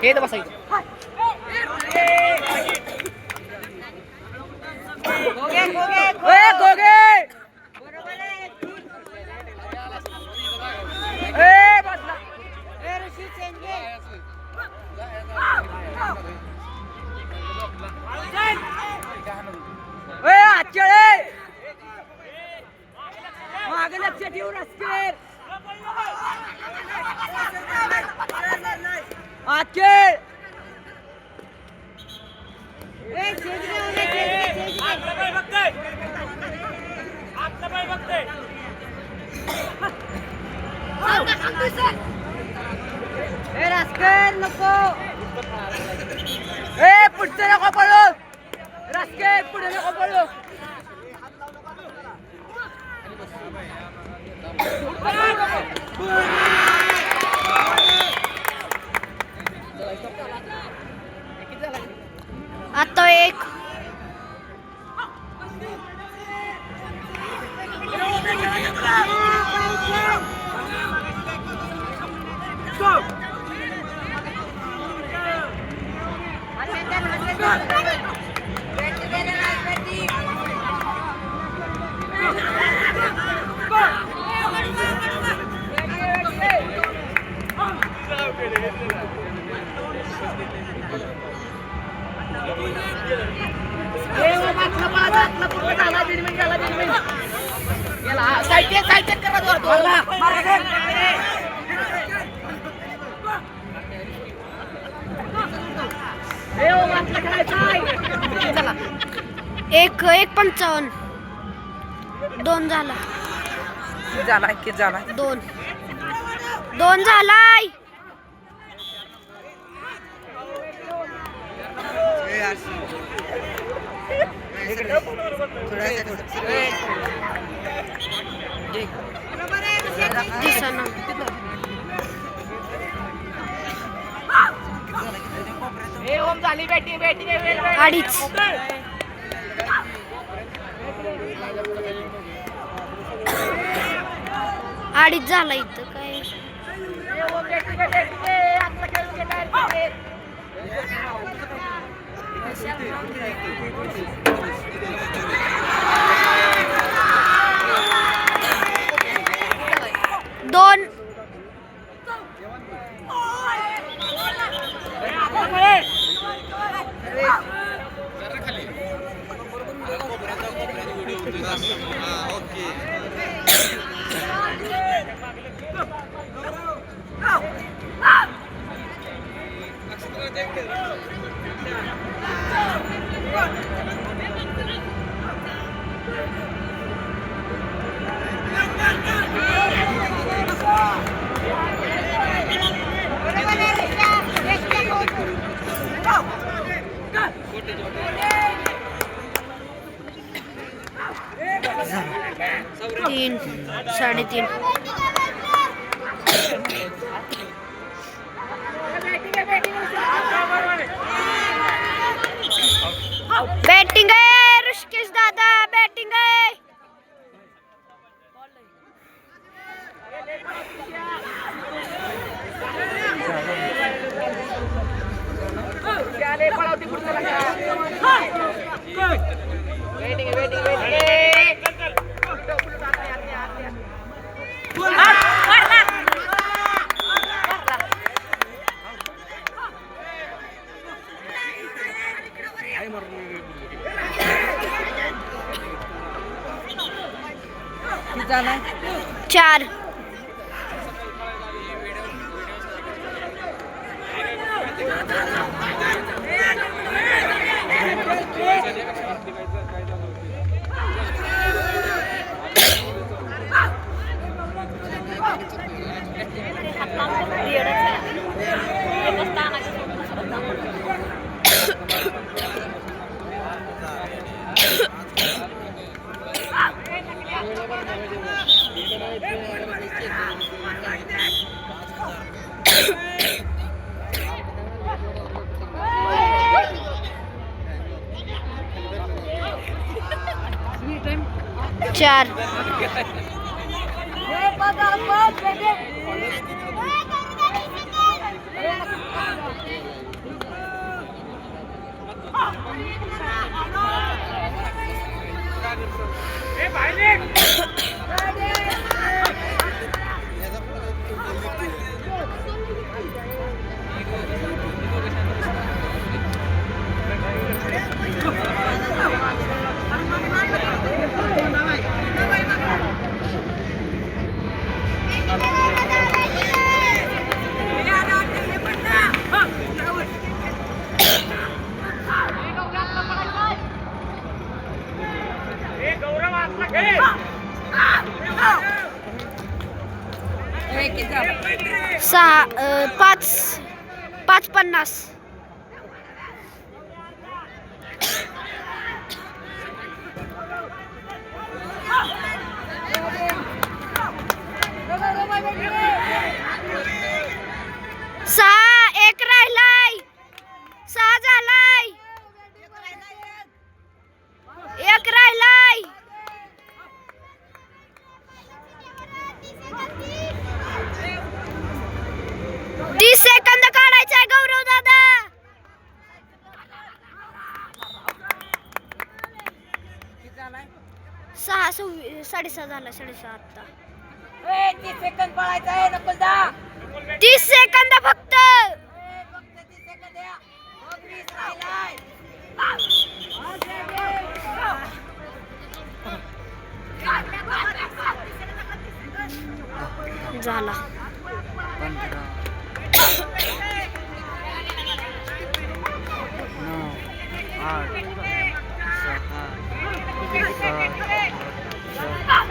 खेळ बसायचं. मागे लक्ष ठेवू रस्केर आजकेळ रस्केर नको पुढचं नको पळू रस्केर पुढे नको पळू आता एक एक 1:55 2 झाला दोन झालाय दिसना अडीच झाला इथं काय दोन तीन 3.5 बैटिंग है ऋषिकेश दादा बैटिंग है चार चार पाच 5:50. सहा एक राहिलाय. 6 झालाय. एक राहिलाय. तीस सेकंद काढायचा आहे गौरव दादा. 6:6 झाला 6:6 आता. 30 सेकंद पळायचं आहे नकुलदा. 30 सेकंद फक्त. फक्त 30 सेकंद द्या. 20 राहिलाय. झाला. 9, 8, 6, 5,